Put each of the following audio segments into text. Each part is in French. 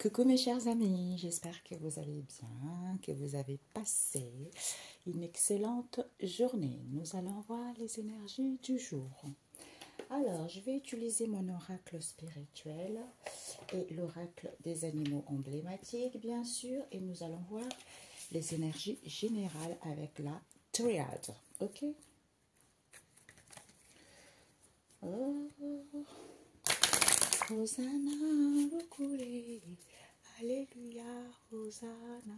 Coucou mes chers amis, j'espère que vous allez bien, que vous avez passé une excellente journée. Nous allons voir les énergies du jour. Alors, je vais utiliser mon oracle spirituel et l'oracle des animaux emblématiques, bien sûr, et nous allons voir les énergies générales avec la triade. Ok? Oh. Hosanna, Rukule, Alléluia, Hosanna.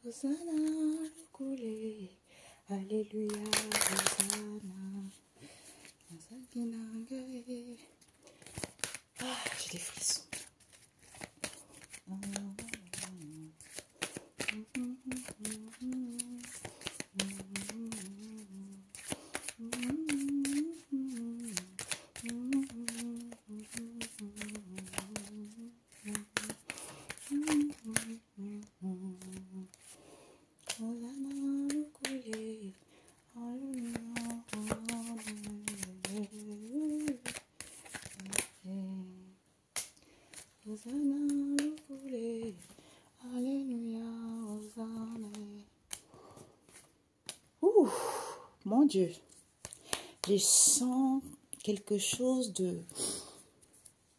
Hosanna, Rukule, Alléluia, Hosanna. Ah, j'ai des frissons. Ouh, mon Dieu, je sens quelque chose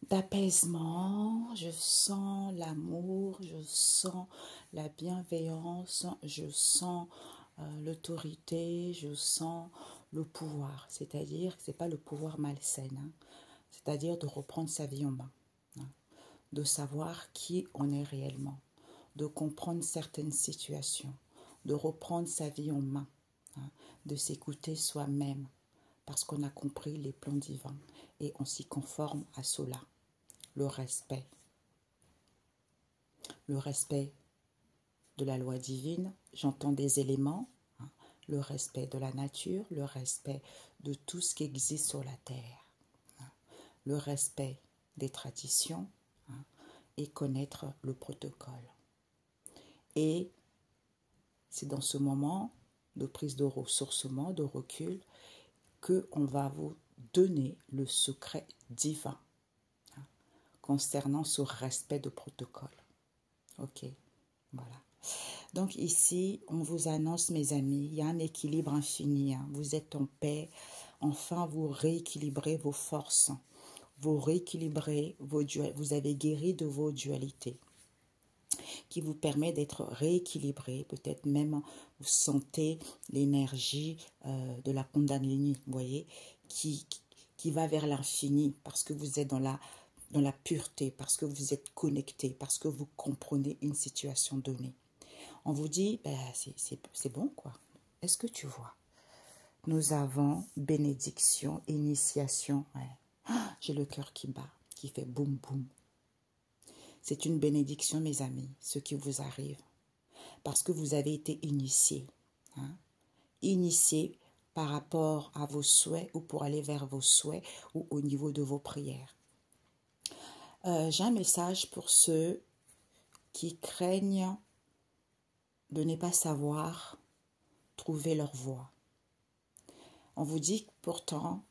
d'apaisement, je sens l'amour, je sens la bienveillance, je sens l'autorité, je sens le pouvoir. C'est-à-dire que ce n'est pas le pouvoir malsain, hein. C'est-à-dire de reprendre sa vie en main, hein. De savoir qui on est réellement, de comprendre certaines situations, de reprendre sa vie en main, hein, de s'écouter soi-même, parce qu'on a compris les plans divins et on s'y conforme à cela. Le respect de la loi divine, j'entends des éléments, hein, le respect de la nature, le respect de tout ce qui existe sur la terre, hein, le respect des traditions, hein, et connaître le protocole. Et c'est dans ce moment de prise de ressourcement, de recul, qu'on va vous donner le secret divin, hein, concernant ce respect de protocole. Ok, voilà. Donc ici, on vous annonce, mes amis, il y a un équilibre infini, hein. Vous êtes en paix. Enfin, vous rééquilibrez vos forces. Vous rééquilibrez vos dualités. Vous avez guéri de vos dualités, qui vous permet d'être rééquilibré. Peut-être même vous sentez l'énergie de la Kundalini, vous voyez, qui va vers l'infini, parce que vous êtes dans la pureté, parce que vous êtes connecté, parce que vous comprenez une situation donnée. On vous dit, ben, c'est bon quoi. Est-ce que tu vois? Nous avons bénédiction, initiation. Ouais. Ah, j'ai le cœur qui bat, qui fait boum boum. C'est une bénédiction, mes amis, ce qui vous arrive. Parce que vous avez été initiés. Hein? Initiés par rapport à vos souhaits ou pour aller vers vos souhaits ou au niveau de vos prières. J'ai un message pour ceux qui craignent de ne pas savoir trouver leur voie. On vous dit que pourtant,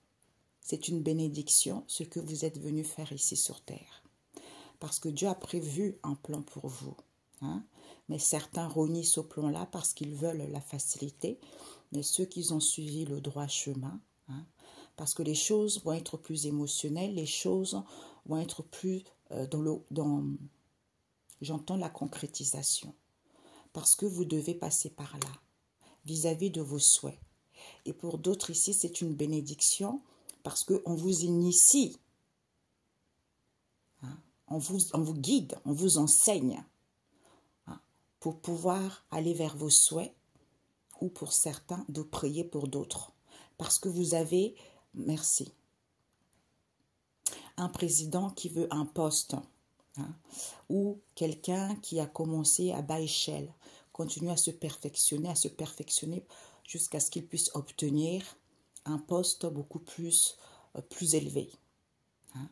c'est une bénédiction ce que vous êtes venu faire ici sur terre. Parce que Dieu a prévu un plan pour vous. Hein? Mais certains renient ce plan-là parce qu'ils veulent la facilité. Mais ceux qui ont suivi le droit chemin, hein, parce que les choses vont être plus émotionnelles, les choses vont être plus j'entends la concrétisation. Parce que vous devez passer par là, vis-à-vis de vos souhaits. Et pour d'autres ici, c'est une bénédiction parce qu'on vous initie. Hein? On vous guide, on vous enseigne, hein, pour pouvoir aller vers vos souhaits ou pour certains de prier pour d'autres. Parce que vous avez, merci, un président qui veut un poste, hein, ou quelqu'un qui a commencé à bas échelle, continue à se perfectionner jusqu'à ce qu'il puisse obtenir un poste beaucoup plus élevé. Hein.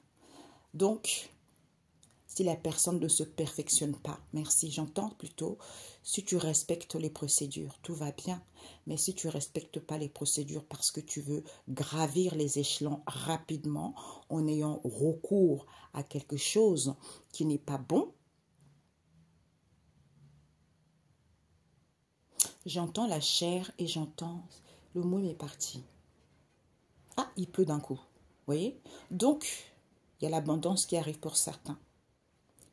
Donc, si la personne ne se perfectionne pas. Merci, j'entends plutôt, si tu respectes les procédures, tout va bien. Mais si tu ne respectes pas les procédures parce que tu veux gravir les échelons rapidement en ayant recours à quelque chose qui n'est pas bon, j'entends la chair et j'entends, le mot est parti. Ah, il pleut d'un coup, vous voyez? Donc, il y a l'abondance qui arrive pour certains.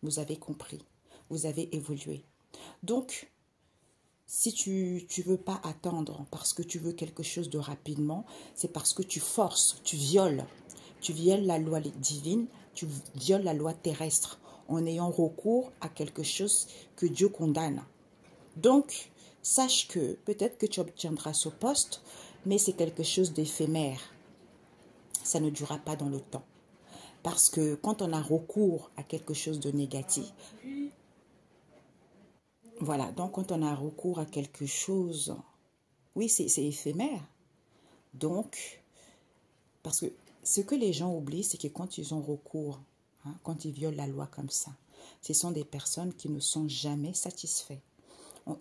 Vous avez compris, vous avez évolué. Donc, si tu ne veux pas attendre parce que tu veux quelque chose de rapidement, c'est parce que tu forces, tu violes la loi divine, tu violes la loi terrestre en ayant recours à quelque chose que Dieu condamne. Donc, sache que peut-être que tu obtiendras ce poste, mais c'est quelque chose d'éphémère. Ça ne durera pas dans le temps. Parce que quand on a recours à quelque chose de négatif, voilà, donc quand on a recours à quelque chose, oui, c'est éphémère. Donc, parce que ce que les gens oublient, c'est que quand ils ont recours, quand ils violent la loi comme ça, ce sont des personnes qui ne sont jamais satisfaits.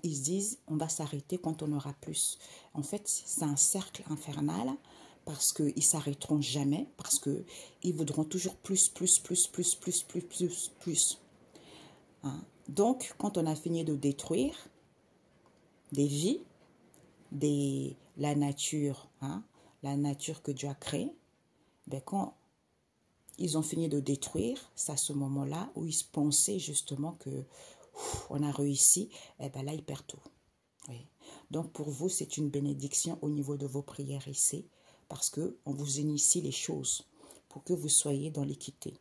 Ils se disent, on va s'arrêter quand on aura plus. En fait, c'est un cercle infernal parce qu'ils ne s'arrêteront jamais, parce qu'ils voudront toujours plus. Donc, quand on a fini de détruire des vies, la nature, la nature que Dieu a créée, ben quand ils ont fini de détruire, c'est à ce moment-là où ils pensaient justement que on a réussi, et ben là, ils perdent tout. Oui. Donc, pour vous, c'est une bénédiction au niveau de vos prières ici, parce qu'on vous initie les choses pour que vous soyez dans l'équité.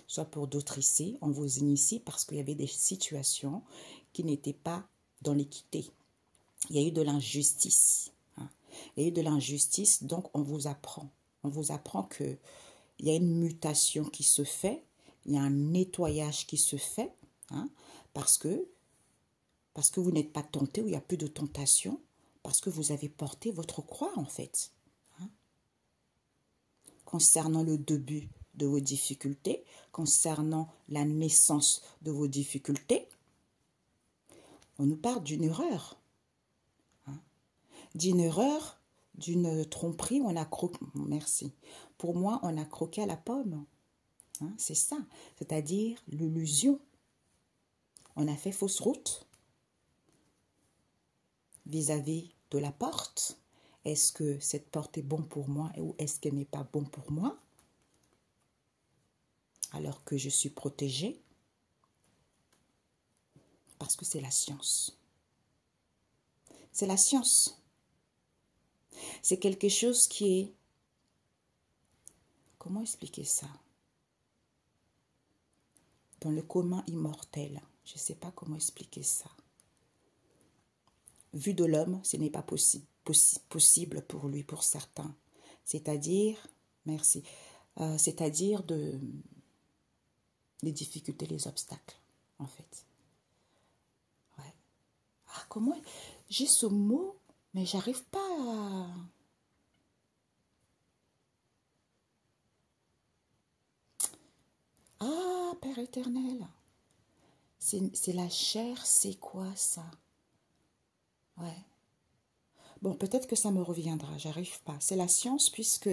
Soit pour d'autres ici, on vous initie parce qu'il y avait des situations qui n'étaient pas dans l'équité. Il y a eu de l'injustice. Il y a eu de l'injustice, donc on vous apprend. On vous apprend qu'il y a une mutation qui se fait, il y a un nettoyage qui se fait, parce que vous n'êtes pas tenté, ou il n'y a plus de tentation, parce que vous avez porté votre croix en fait. Concernant le début de vos difficultés, concernant la naissance de vos difficultés, on nous parle d'une erreur. D'une erreur, d'une tromperie, on a croqué. Merci. Pour moi, on a croqué à la pomme. C'est ça. C'est-à-dire l'illusion. On a fait fausse route vis-à-vis de la porte. Est-ce que cette porte est bonne pour moi ou est-ce qu'elle n'est pas bonne pour moi? Alors que je suis protégée. Parce que c'est la science. C'est la science. C'est quelque chose qui est... Comment expliquer ça? Dans le commun immortel. Je ne sais pas comment expliquer ça. Vu de l'homme, ce n'est pas possible pour lui, pour certains. C'est-à-dire, merci, c'est-à-dire les difficultés, les obstacles, en fait. Ouais. Ah, comment... J'ai ce mot, mais j'arrive pas à... Ah, Père éternel. C'est la chair, c'est quoi ça? Ouais. Bon, peut-être que ça me reviendra, j'arrive pas. C'est la science puisque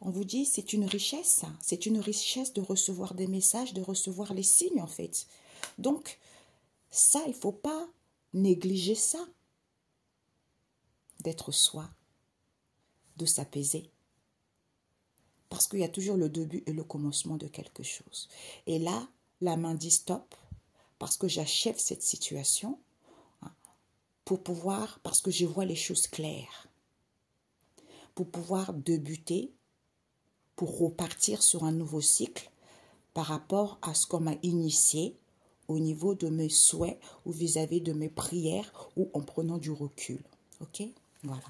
on vous dit c'est une richesse. C'est une richesse de recevoir des messages, de recevoir les signes en fait. Donc, ça, il ne faut pas négliger ça. D'être soi, de s'apaiser. Parce qu'il y a toujours le début et le commencement de quelque chose. Et là, la main dit stop, parce que j'achève cette situation, pour pouvoir, parce que je vois les choses claires, pour pouvoir débuter, pour repartir sur un nouveau cycle par rapport à ce qu'on m'a initié au niveau de mes souhaits ou vis-à-vis de mes prières ou en prenant du recul. Ok? Voilà.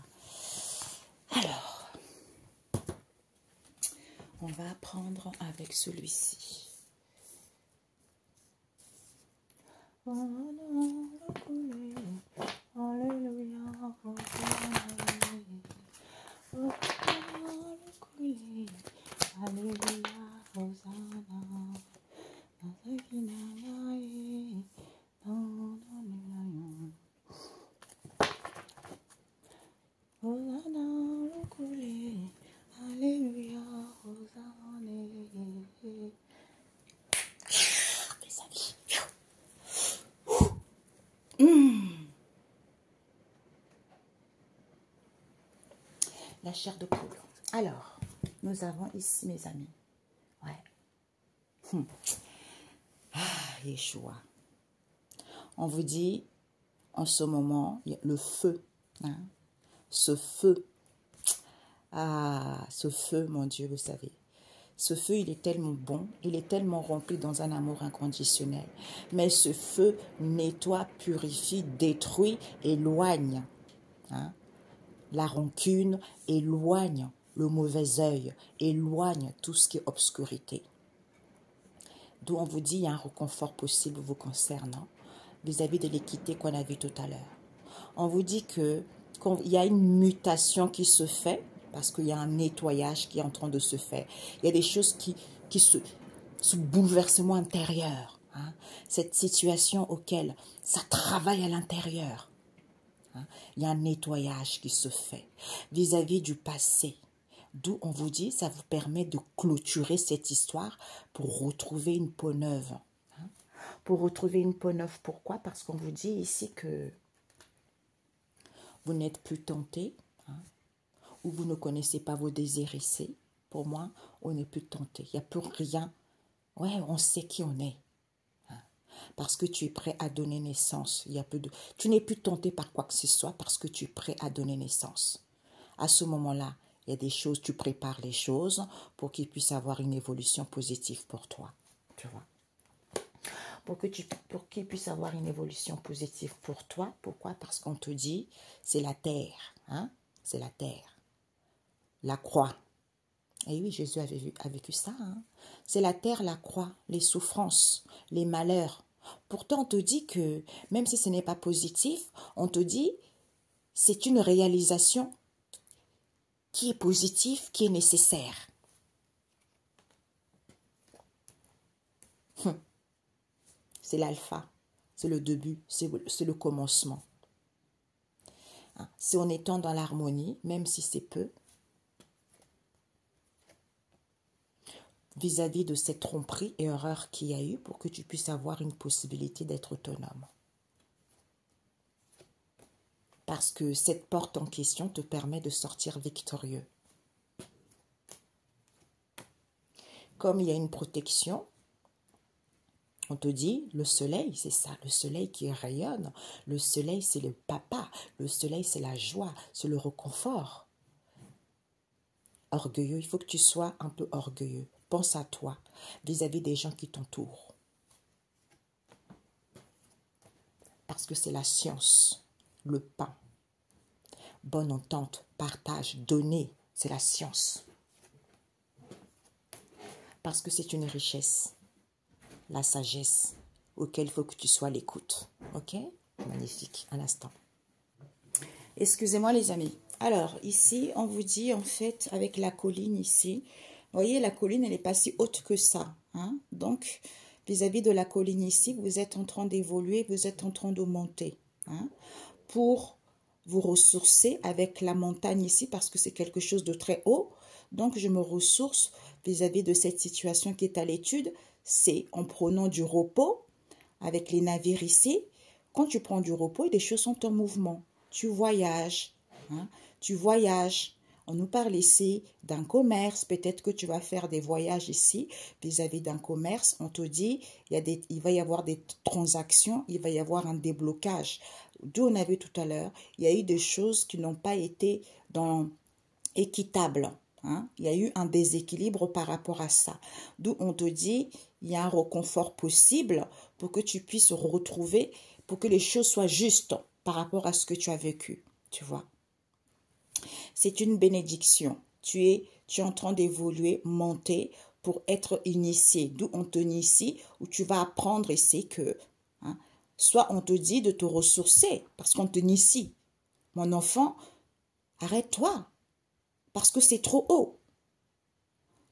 Alors, on va apprendre avec celui-ci. chair de poule. Alors, nous avons ici, mes amis. Ouais. Yeshua. On vous dit, en ce moment, le feu. Hein? Ce feu. Ah, ce feu, mon Dieu, vous savez. Ce feu, il est tellement bon, il est tellement rempli dans un amour inconditionnel. Mais ce feu nettoie, purifie, détruit, éloigne. Hein? La rancune, éloigne le mauvais œil, éloigne tout ce qui est obscurité. D'où on vous dit, il y a un réconfort possible vous concernant vis-à-vis de l'équité qu'on a vue tout à l'heure. On vous dit qu'il y a une mutation qui se fait, parce qu'il y a un nettoyage qui est en train de se faire. Il y a des choses ce bouleversement intérieur, hein, cette situation auquel ça travaille à l'intérieur. Hein, il y a un nettoyage qui se fait vis-à-vis du passé. D'où on vous dit, ça vous permet de clôturer cette histoire pour retrouver une peau neuve. Hein. Pour retrouver une peau neuve, pourquoi? Parce qu'on vous dit ici que vous n'êtes plus tenté, hein, ou vous ne connaissez pas vos désirs ici. Pour moi, on n'est plus tenté. Il n'y a plus rien. Ouais, on sait qui on est. Hein. Parce que tu es prêt à donner naissance. Tu n'es plus tenté par quoi que ce soit parce que tu es prêt à donner naissance. À ce moment-là, il y a des choses, tu prépares les choses pour qu'il puisse avoir une évolution positive pour toi. Tu vois? Pour qu'il puisse avoir une évolution positive pour toi. Pourquoi? Parce qu'on te dit, c'est la terre. Hein? C'est la terre. La croix. Et oui, Jésus a vécu ça. Hein? C'est la terre, la croix, les souffrances, les malheurs. Pourtant, on te dit que, même si ce n'est pas positif, on te dit, c'est une réalisation qui est positive, qui est nécessaire. C'est l'alpha, c'est le début, c'est le commencement. Hein? Si on est dans l'harmonie, même si c'est peu, vis-à-vis de cette tromperie et erreur qu'il y a eu pour que tu puisses avoir une possibilité d'être autonome. Parce que cette porte en question te permet de sortir victorieux. Comme il y a une protection, on te dit, le soleil, c'est ça, le soleil qui rayonne. Le soleil, c'est le papa. Le soleil, c'est la joie, c'est le réconfort. Orgueilleux, il faut que tu sois un peu orgueilleux. Pense à toi vis-à-vis des gens qui t'entourent. Parce que c'est la science, le pain. Bonne entente, partage, donner, c'est la science. Parce que c'est une richesse, la sagesse, auquel il faut que tu sois à l'écoute. Ok? Magnifique, un instant. Excusez-moi les amis. Alors, ici, on vous dit, en fait, avec la colline ici, vous voyez, la colline, elle n'est pas si haute que ça. Hein? Donc, vis-à-vis de la colline ici, vous êtes en train d'évoluer, vous êtes en train de monter. Hein? Pour vous ressourcer avec la montagne ici, parce que c'est quelque chose de très haut. Donc, je me ressource vis-à-vis de cette situation qui est à l'étude. C'est en prenant du repos avec les navires ici. Quand tu prends du repos, les choses sont en mouvement. Tu voyages. Hein? Tu voyages. On nous parle ici d'un commerce. Peut-être que tu vas faire des voyages ici vis-à-vis d'un commerce. On te dit, il va y avoir des transactions, il va y avoir un déblocage. D'où on a vu tout à l'heure, il y a eu des choses qui n'ont pas été équitables. Hein? Il y a eu un déséquilibre par rapport à ça. D'où on te dit, il y a un réconfort possible pour que tu puisses retrouver, pour que les choses soient justes par rapport à ce que tu as vécu. Tu vois? C'est une bénédiction. Tu es en train d'évoluer, monter pour être initié. D'où on te initie, où tu vas apprendre ici que, hein, soit on te dit de te ressourcer, parce qu'on te initie. Mon enfant, arrête-toi, parce que c'est trop haut.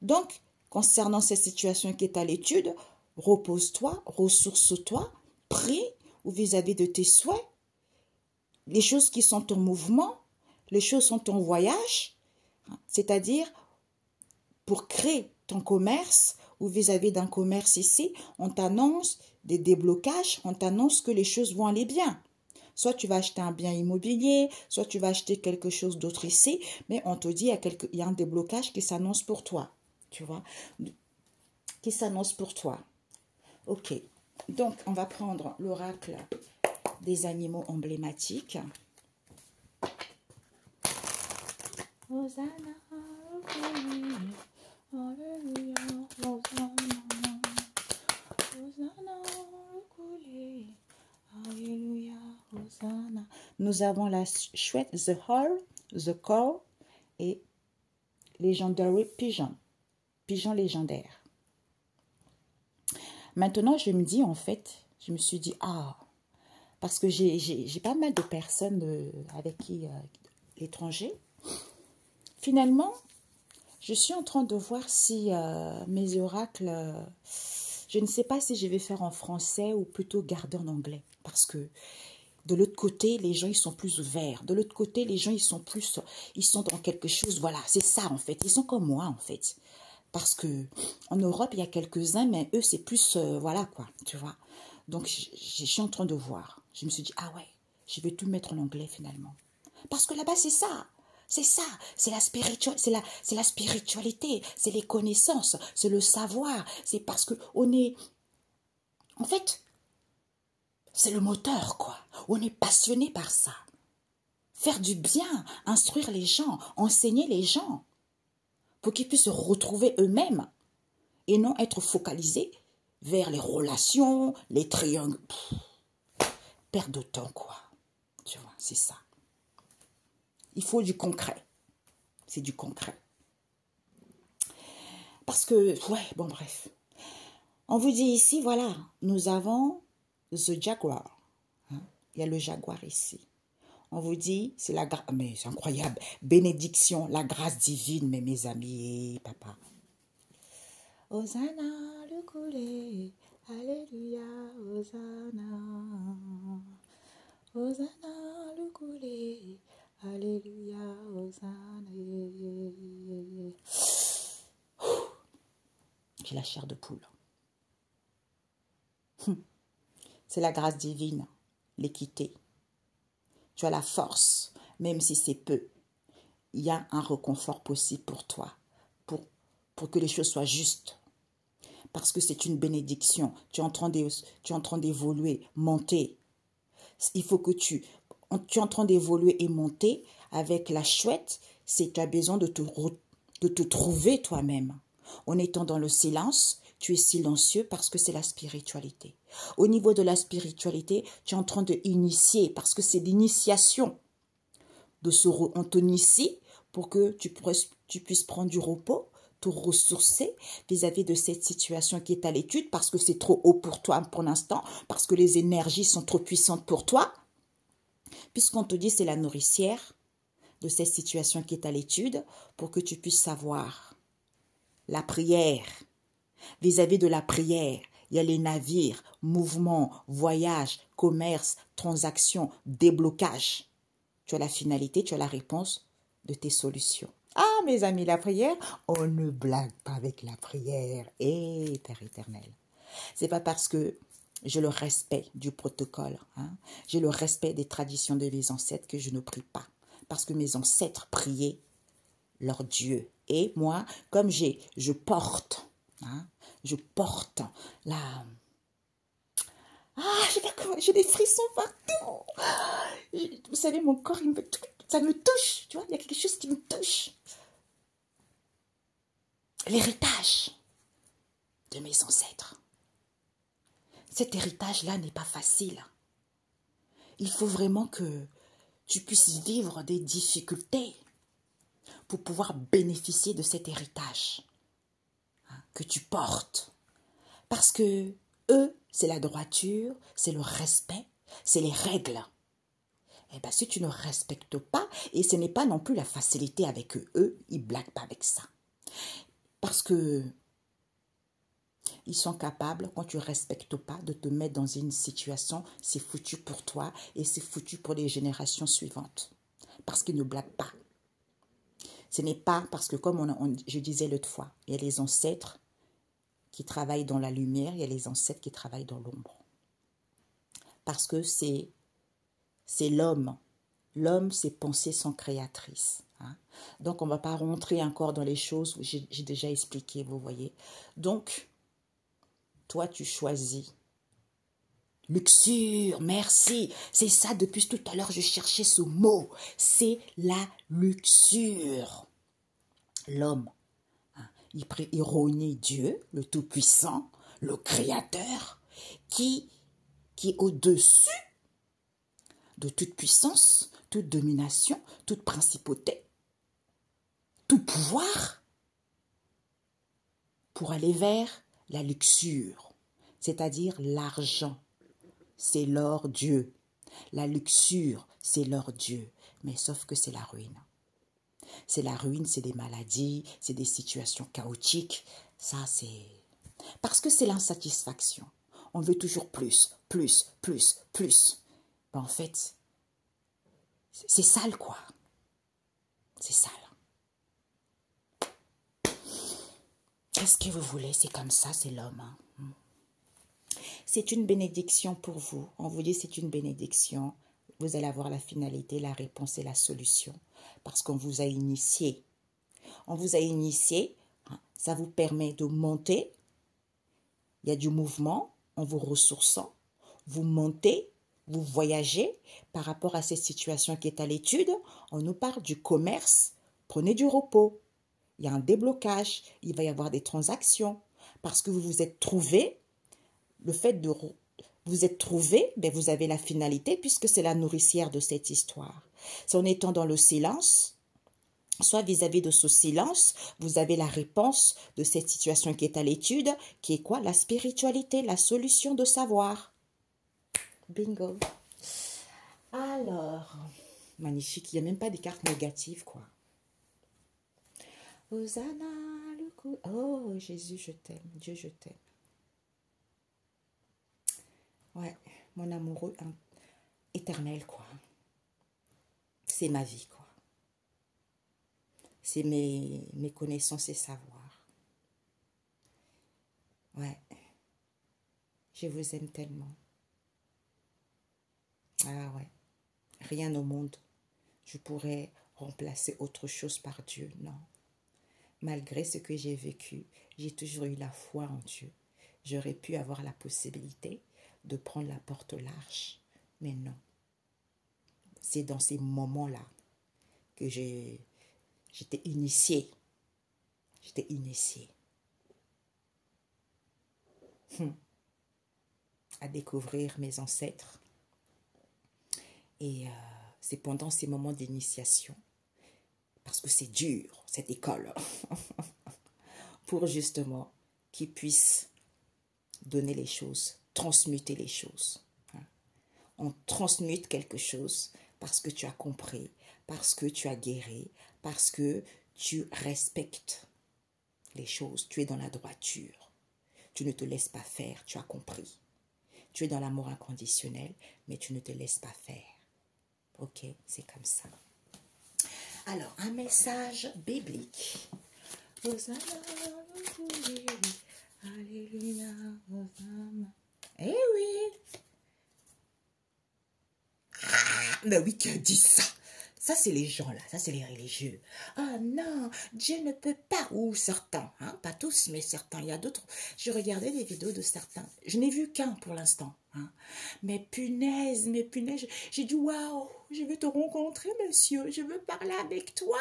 Donc, concernant cette situation qui est à l'étude, repose-toi, ressource-toi, prie ou vis-à-vis de tes souhaits. Les choses qui sont en mouvement, les choses sont en voyage, c'est-à-dire pour créer ton commerce ou vis-à-vis d'un commerce ici, on t'annonce des déblocages, on t'annonce que les choses vont aller bien. Soit tu vas acheter un bien immobilier, soit tu vas acheter quelque chose d'autre ici, mais on te dit il y a un déblocage qui s'annonce pour toi, tu vois, qui s'annonce pour toi. Ok, donc on va prendre l'oracle des animaux emblématiques. Hosanna, Alléluia, Hosanna, Hosanna, Alléluia, Hosanna. Nous avons la chouette, the hare, the cow et legendary pigeon, pigeon légendaire. Maintenant, je me dis en fait, je me suis dit, ah, parce que j'ai pas mal de personnes avec qui, l'étranger. Finalement, je suis en train de voir si mes oracles, je ne sais pas si je vais faire en français ou plutôt garder en anglais. Parce que de l'autre côté, les gens, ils sont plus ouverts. De l'autre côté, les gens, ils sont dans quelque chose. Voilà, c'est ça en fait. Ils sont comme moi en fait. Parce que en Europe, il y a quelques-uns, mais eux, c'est plus, voilà quoi, tu vois. Donc, je suis en train de voir. Je me suis dit, ah ouais, je vais tout mettre en anglais finalement. Parce que là-bas, c'est ça. C'est ça. C'est la spiritualité. C'est les connaissances. C'est le savoir. C'est parce que on est, en fait, c'est le moteur, quoi. On est passionné par ça. Faire du bien, instruire les gens, enseigner les gens, pour qu'ils puissent se retrouver eux-mêmes et non être focalisés vers les relations, les triangles. Perte de temps, quoi. Tu vois, c'est ça. Il faut du concret. C'est du concret. Parce que, ouais, bon, bref. On vous dit ici, voilà, nous avons the jaguar. Hein? Il y a le jaguar ici. On vous dit, c'est la grâce, mais c'est incroyable, bénédiction, la grâce divine, mais mes amis, papa. Hosanna, le coulé, alléluia, Hosanna. Hosanna, le coulé, alléluia, Hosanna. J'ai la chair de poule. C'est la grâce divine, l'équité. Tu as la force, même si c'est peu. Il y a un réconfort possible pour toi, pour que les choses soient justes. Parce que c'est une bénédiction. Tu es en train d'évoluer, monter. Il faut que tu es en train d'évoluer et monter avec la chouette. C'est tu as besoin de te trouver toi-même. En étant dans le silence, tu es silencieux parce que c'est la spiritualité. Au niveau de la spiritualité, tu es en train de initier parce que c'est l'initiation. On t'initie pour que tu puisses prendre du repos, te ressourcer vis-à-vis de cette situation qui est à l'étude parce que c'est trop haut pour toi pour l'instant, parce que les énergies sont trop puissantes pour toi. Puisqu'on te dit c'est la nourricière de cette situation qui est à l'étude pour que tu puisses savoir la prière. Vis-à-vis de la prière, il y a les navires, mouvements, voyages, commerce, transactions, déblocage. Tu as la finalité, tu as la réponse de tes solutions. Ah, mes amis, la prière, on ne blague pas avec la prière. Eh, Père éternel. C'est pas parce que j'ai le respect du protocole, hein, j'ai le respect des traditions de mes ancêtres que je ne prie pas. Parce que mes ancêtres priaient leur Dieu. Et moi, comme je porte la... Ah, j'ai des frissons partout. Vous savez, mon corps, ça me touche. Tu vois, il y a quelque chose qui me touche. L'héritage de mes ancêtres. Cet héritage-là n'est pas facile. Il faut vraiment que tu puisses vivre des difficultés pour pouvoir bénéficier de cet héritage que tu portes. Parce que eux, c'est la droiture, c'est le respect, c'est les règles. Eh bien, si tu ne respectes pas, et ce n'est pas non plus la facilité avec eux, ils ne blaguent pas avec ça. Parce que ils sont capables, quand tu ne respectes pas, de te mettre dans une situation, c'est foutu pour toi et c'est foutu pour les générations suivantes. Parce qu'ils ne blaguent pas. Ce n'est pas parce que, comme je disais l'autre fois, il y a les ancêtres qui travaillent dans la lumière, il y a les ancêtres qui travaillent dans l'ombre. Parce que c'est c'est l'homme. L'homme, ses pensées sont créatrices. Hein. Donc, on ne va pas rentrer encore dans les choses où j'ai déjà expliqué, vous voyez. Donc, toi, tu choisis. Luxure, merci. C'est ça, depuis tout à l'heure, je cherchais ce mot. C'est la luxure. L'homme, hein, il renie Dieu, le Tout-Puissant, le Créateur, qui est au-dessus de toute puissance, toute domination, toute principauté, tout pouvoir, pour aller vers la luxure, c'est-à-dire l'argent. C'est l'or Dieu. La luxure, c'est l'or Dieu. Mais sauf que c'est la ruine. C'est la ruine, c'est des maladies, c'est des situations chaotiques. Ça, c'est... Parce que c'est l'insatisfaction. On veut toujours plus, plus, plus, plus. Ben, en fait, c'est sale, quoi. C'est sale. Qu'est-ce que vous voulez? C'est comme ça, c'est l'homme. Hein. C'est une bénédiction pour vous. On vous dit c'est une bénédiction. Vous allez avoir la finalité, la réponse et la solution. Parce qu'on vous a initié. On vous a initié. Ça vous permet de monter. Il y a du mouvement en vous ressourçant. Vous montez, vous voyagez par rapport à cette situation qui est à l'étude. On nous parle du commerce. Prenez du repos. Il y a un déblocage. Il va y avoir des transactions. Parce que vous vous êtes trouvé. Le fait de vous êtes trouvé, ben vous avez la finalité puisque c'est la nourricière de cette histoire. C'est en étant dans le silence, soit vis-à-vis de ce silence, vous avez la réponse de cette situation qui est à l'étude, qui est quoi? La spiritualité, la solution de savoir. Bingo. Alors, magnifique, il n'y a même pas des cartes négatives, quoi. Hosanna, le coup. Oh, Jésus, je t'aime. Dieu, je t'aime. Ouais, mon amoureux éternel, quoi. C'est ma vie, quoi. C'est mes connaissances et savoirs. Ouais. Je vous aime tellement. Ah ouais. Rien au monde. Je pourrais remplacer autre chose par Dieu. Non. Malgré ce que j'ai vécu, j'ai toujours eu la foi en Dieu. J'aurais pu avoir la possibilité de prendre la porte large. Mais non. C'est dans ces moments-là que j'étais initiée. J'étais initiée à découvrir mes ancêtres. Et c'est pendant ces moments d'initiation, parce que c'est dur, cette école, pour justement qu'ils puissent donner les choses, transmuter les choses. On transmute quelque chose parce que tu as compris, parce que tu as guéri, parce que tu respectes les choses, tu es dans la droiture. Tu ne te laisses pas faire, tu as compris. Tu es dans l'amour inconditionnel, mais tu ne te laisses pas faire. Ok, c'est comme ça. Alors, un message biblique. Hosanna, alléluia, Hosanna. Eh oui. Mais oui, qui a dit ça? Ça, c'est les gens là, ça, c'est les religieux. Ah non, Dieu ne peut pas, ou certains, hein, pas tous, mais certains. Il y a d'autres. Je regardais des vidéos de certains. Je n'ai vu qu'un pour l'instant. Hein. Mais punaise, j'ai dit, waouh, je veux te rencontrer, monsieur, je veux parler avec toi.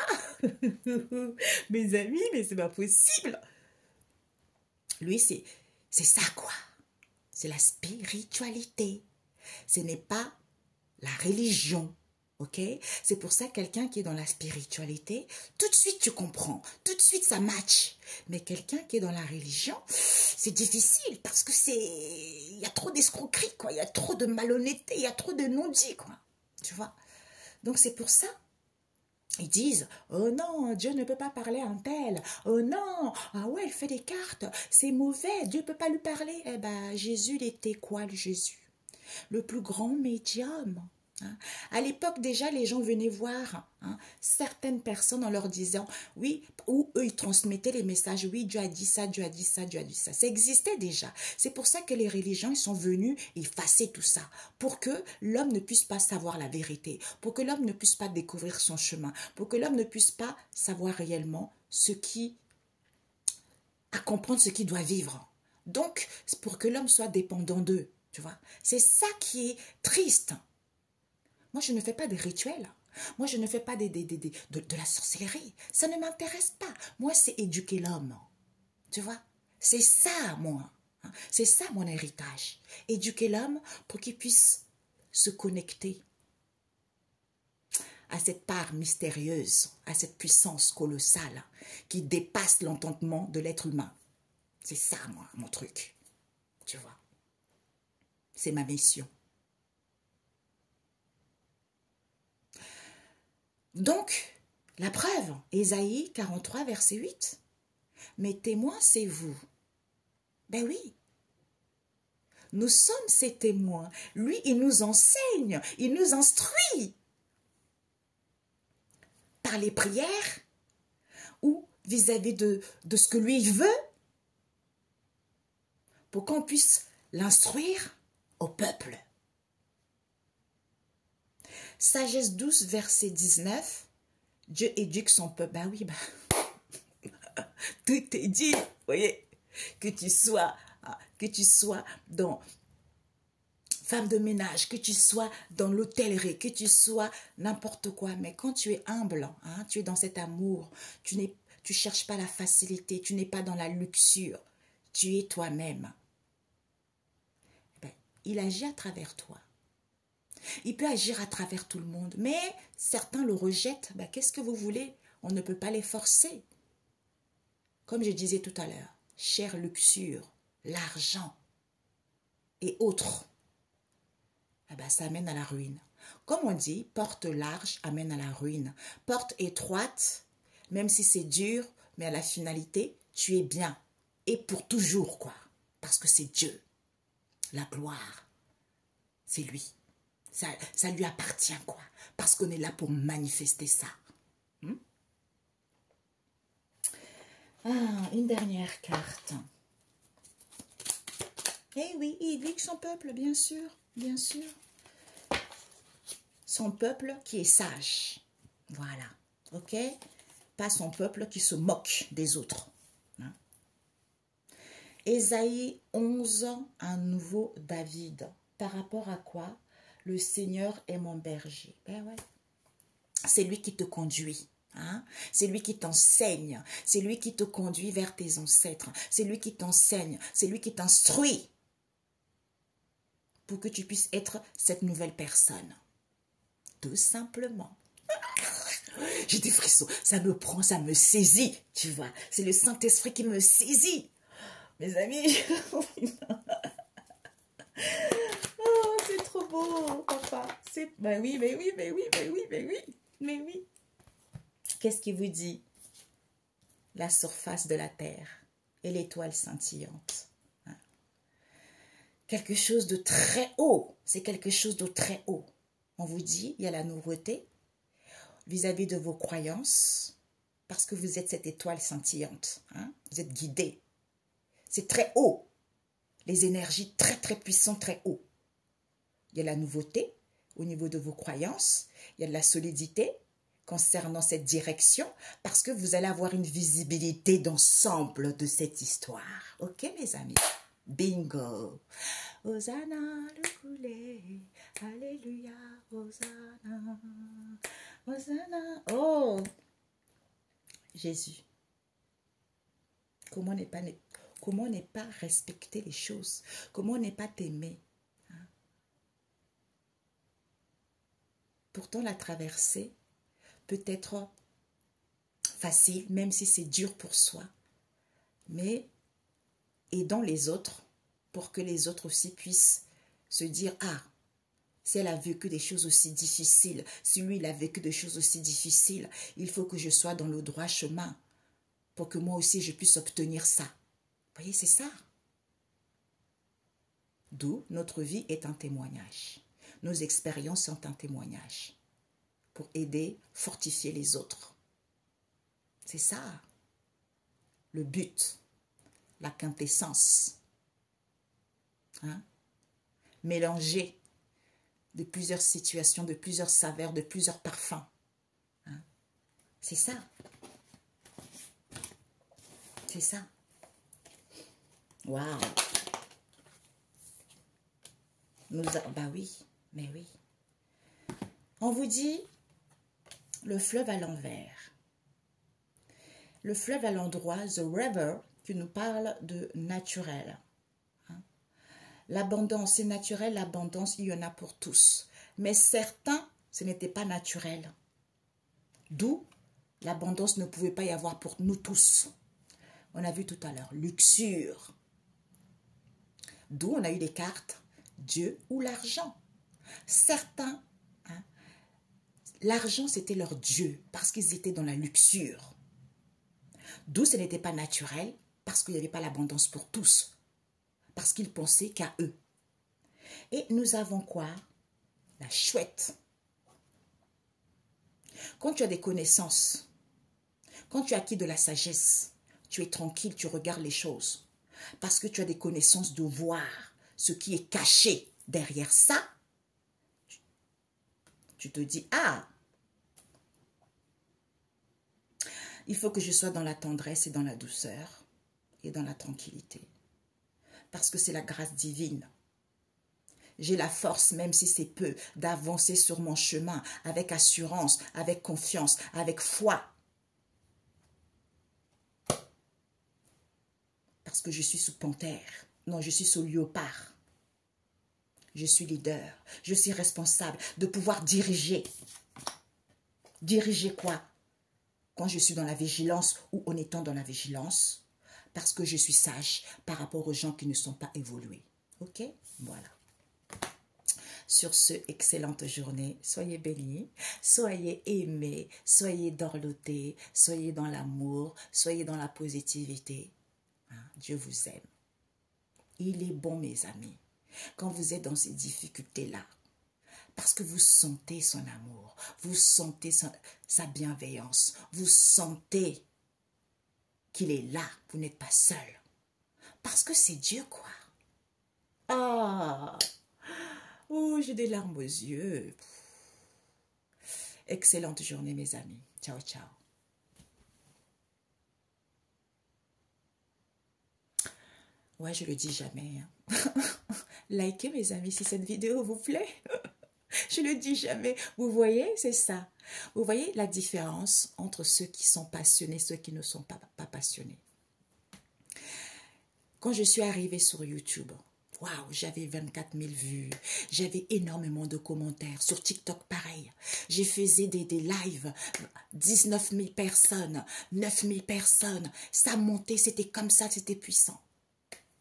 Mes amis, mais c'est pas possible. Lui, c'est ça, quoi. C'est la spiritualité. Ce n'est pas la religion. Ok, c'est pour ça quelqu'un qui est dans la spiritualité, tout de suite tu comprends, tout de suite ça match. Mais quelqu'un qui est dans la religion, c'est difficile parce que il y a trop d'escroquerie, quoi. Il y a trop de malhonnêteté, il y a trop de non-dits, quoi. Tu vois. Donc c'est pour ça. Ils disent, oh non, Dieu ne peut pas parler à un tel. Oh non, ah ouais, il fait des cartes, c'est mauvais, Dieu ne peut pas lui parler. Eh ben, Jésus, il était quoi, le Jésus? Le plus grand médium. Hein. À l'époque, déjà, les gens venaient voir certaines personnes en leur disant, oui, ou eux, ils transmettaient les messages, oui, Dieu a dit ça, Dieu a dit ça, Dieu a dit ça. Ça existait déjà. C'est pour ça que les religions, ils sont venus effacer tout ça, pour que l'homme ne puisse pas savoir la vérité, pour que l'homme ne puisse pas découvrir son chemin, pour que l'homme ne puisse pas savoir réellement à comprendre ce qu'il doit vivre. Donc, pour que l'homme soit dépendant d'eux, tu vois. C'est ça qui est triste. Moi, je ne fais pas des rituels. Moi, je ne fais pas de la sorcellerie. Ça ne m'intéresse pas. Moi, c'est éduquer l'homme. Tu vois? C'est ça, moi. C'est ça, mon héritage. Éduquer l'homme pour qu'il puisse se connecter à cette part mystérieuse, à cette puissance colossale qui dépasse l'entendement de l'être humain. C'est ça, moi, mon truc. Tu vois? C'est ma mission. Donc, la preuve, Ésaïe 43, verset 8. Mes témoins, c'est vous. Ben oui. Nous sommes ses témoins. Lui, il nous enseigne, il nous instruit. Par les prières ou vis-à-vis de ce que lui veut, pour qu'on puisse l'instruire au peuple. Sagesse 12, verset 19. Dieu éduque son peuple. Ben oui, tout est dit. Vous voyez, que tu sois dans femme de ménage, que tu sois dans l'hôtellerie, que tu sois n'importe quoi. Mais quand tu es humble, tu es dans cet amour, tu cherches pas la facilité, tu n'es pas dans la luxure, tu es toi-même. Ben, il agit à travers toi. Il peut agir à travers tout le monde, mais certains le rejettent. Ben, qu'est-ce que vous voulez? On ne peut pas les forcer. Comme je disais tout à l'heure, chère luxure, l'argent et autres, eh ben, ça amène à la ruine. Comme on dit, porte large amène à la ruine. Porte étroite, même si c'est dur, mais à la finalité, tu es bien. Et pour toujours, quoi. Parce que c'est Dieu. La gloire, c'est lui. Ça lui appartient, quoi. Parce qu'on est là pour manifester ça. Une dernière carte. Eh oui, il éduque son peuple, bien sûr, bien sûr. Son peuple qui est sage. Voilà, ok? Pas son peuple qui se moque des autres. Ésaïe 11, un nouveau David. Par rapport à quoi? Le Seigneur est mon berger. Ben ouais. C'est lui qui te conduit. C'est lui qui t'enseigne. C'est lui qui te conduit vers tes ancêtres. C'est lui qui t'enseigne. C'est lui qui t'instruit. Pour que tu puisses être cette nouvelle personne. Tout simplement. J'ai des frissons. Ça me prend, ça me saisit. Tu vois. C'est le Saint-Esprit qui me saisit. Mes amis. Oh, c'est trop beau, papa. Ben oui, mais oui, mais oui, mais oui, mais oui, mais oui. Qu'est-ce qui vous dit? La surface de la terre et l'étoile scintillante. Quelque chose de très haut. C'est quelque chose de très haut. On vous dit, il y a la nouveauté vis-à-vis de vos croyances, parce que vous êtes cette étoile scintillante. Vous êtes guidé. C'est très haut. Les énergies très, très puissantes, très haut. Il y a la nouveauté au niveau de vos croyances. Il y a de la solidité concernant cette direction, parce que vous allez avoir une visibilité d'ensemble de cette histoire. Ok, mes amis? Bingo! Hosanna le coulet, alléluia, Hosanna, Hosanna. Oh! Jésus. Comment ne pas respecter les choses? Comment ne pas t'aimer? Pourtant, la traversée peut être facile, même si c'est dur pour soi. Mais aidons les autres pour que les autres aussi puissent se dire, ah, si elle a vécu des choses aussi difficiles, si lui il a vécu des choses aussi difficiles, il faut que je sois dans le droit chemin pour que moi aussi je puisse obtenir ça. Vous voyez, c'est ça. D'où notre vie est un témoignage. Nos expériences sont un témoignage pour aider, fortifier les autres. C'est ça, le but, la quintessence. Hein? Mélanger de plusieurs situations, de plusieurs saveurs, de plusieurs parfums. Hein? C'est ça. C'est ça. Waouh. Bah oui, mais oui. On vous dit le fleuve à l'envers. Le fleuve à l'endroit, the river, qui nous parle de naturel. Hein? L'abondance, c'est naturel, l'abondance, il y en a pour tous. Mais certains, ce n'était pas naturel. D'où l'abondance ne pouvait pas y avoir pour nous tous. On a vu tout à l'heure, luxure. D'où on a eu les cartes, Dieu ou l'argent. Certains, hein, l'argent c'était leur Dieu parce qu'ils étaient dans la luxure. D'où ce n'était pas naturel parce qu'il n'y avait pas l'abondance pour tous. Parce qu'ils pensaient qu'à eux. Et nous avons quoi? La chouette. Quand tu as des connaissances, quand tu as acquis de la sagesse, tu es tranquille, tu regardes les choses. Parce que tu as des connaissances de voir ce qui est caché derrière ça. Tu te dis, ah, il faut que je sois dans la tendresse et dans la douceur et dans la tranquillité. Parce que c'est la grâce divine. J'ai la force, même si c'est peu, d'avancer sur mon chemin avec assurance, avec confiance, avec foi. Parce que je suis sous panthère. Non, je suis sous léopard. Je suis leader. Je suis responsable de pouvoir diriger. Diriger quoi? Quand je suis dans la vigilance ou en étant dans la vigilance, parce que je suis sage par rapport aux gens qui ne sont pas évolués. Ok? Voilà. Sur ce, excellente journée. Soyez bénis, soyez aimés, soyez dorlotés, soyez dans l'amour, soyez dans la positivité. Hein? Dieu vous aime. Il est bon, mes amis, quand vous êtes dans ces difficultés-là, parce que vous sentez son amour, vous sentez sa bienveillance, vous sentez qu'il est là, vous n'êtes pas seul. Parce que c'est Dieu, quoi. Ah! Oh, j'ai des larmes aux yeux. Excellente journée, mes amis. Ciao, ciao. Ouais, je le dis jamais. Hein. Likez, mes amis, si cette vidéo vous plaît. Je le dis jamais. Vous voyez, c'est ça. Vous voyez la différence entre ceux qui sont passionnés et ceux qui ne sont pas passionnés. Quand je suis arrivée sur YouTube, waouh, j'avais 24 000 vues, j'avais énormément de commentaires. Sur TikTok, pareil. J'ai faisais des lives, 19 000 personnes, 9 000 personnes. Ça montait, c'était comme ça, c'était puissant.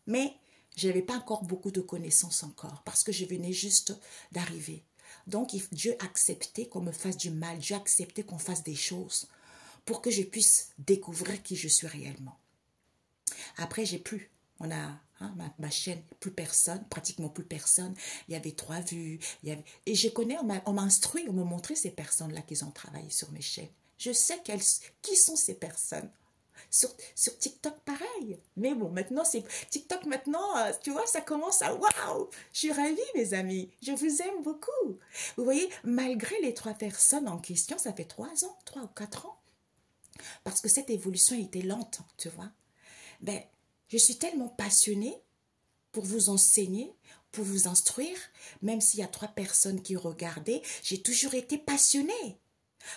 Mais je n'avais pas encore beaucoup de connaissances encore parce que je venais juste d'arriver. Donc, Dieu acceptait qu'on me fasse du mal. Dieu acceptait qu'on fasse des choses pour que je puisse découvrir qui je suis réellement. Après, j'ai plus. On a ma chaîne, plus personne, pratiquement plus personne. Il y avait 3 vues. Et je connais, on m'a instruit, on m'a montré ces personnes-là qui ont travaillé sur mes chaînes. Je sais qui sont ces personnes. Sur TikTok, pareil. Mais bon, maintenant, c'est TikTok, maintenant, tu vois, ça commence à... Waouh! Je suis ravie, mes amis. Je vous aime beaucoup. Vous voyez, malgré les 3 personnes en question, ça fait 3 ans, 3 ou 4 ans. Parce que cette évolution était lente, tu vois. Ben, je suis tellement passionnée pour vous enseigner, pour vous instruire. Même s'il y a 3 personnes qui regardaient, j'ai toujours été passionnée.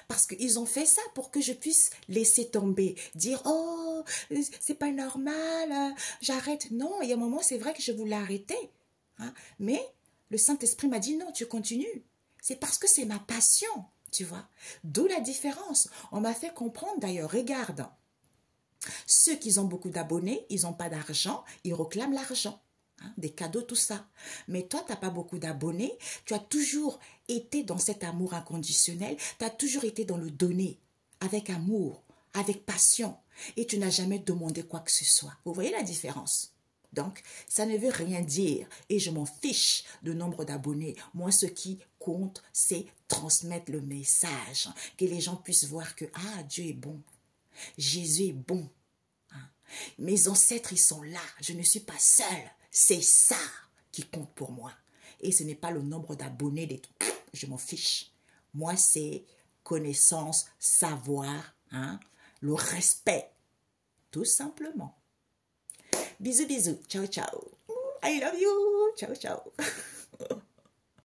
Parce qu'ils ont fait ça pour que je puisse laisser tomber, dire « Oh, c'est pas normal, j'arrête. » Non, il y a un moment, c'est vrai que je voulais arrêter. Hein? Mais le Saint-Esprit m'a dit « Non, tu continues. » C'est parce que c'est ma passion, tu vois. D'où la différence. On m'a fait comprendre d'ailleurs, regarde, ceux qui ont beaucoup d'abonnés, ils n'ont pas d'argent, ils réclament l'argent. Des cadeaux, tout ça. Mais toi, tu n'as pas beaucoup d'abonnés. Tu as toujours été dans cet amour inconditionnel. Tu as toujours été dans le donner, avec amour, avec passion. Et tu n'as jamais demandé quoi que ce soit. Vous voyez la différence? Donc, ça ne veut rien dire et je m'en fiche du nombre d'abonnés. Moi, ce qui compte, c'est transmettre le message, que les gens puissent voir que, ah, Dieu est bon, Jésus est bon. Mes ancêtres, ils sont là, je ne suis pas seule. C'est ça qui compte pour moi. Et ce n'est pas le nombre d'abonnés, des trucs, je m'en fiche. Moi, c'est connaissance, savoir, le respect, tout simplement. Bisous, bisous. Ciao, ciao. I love you. Ciao, ciao.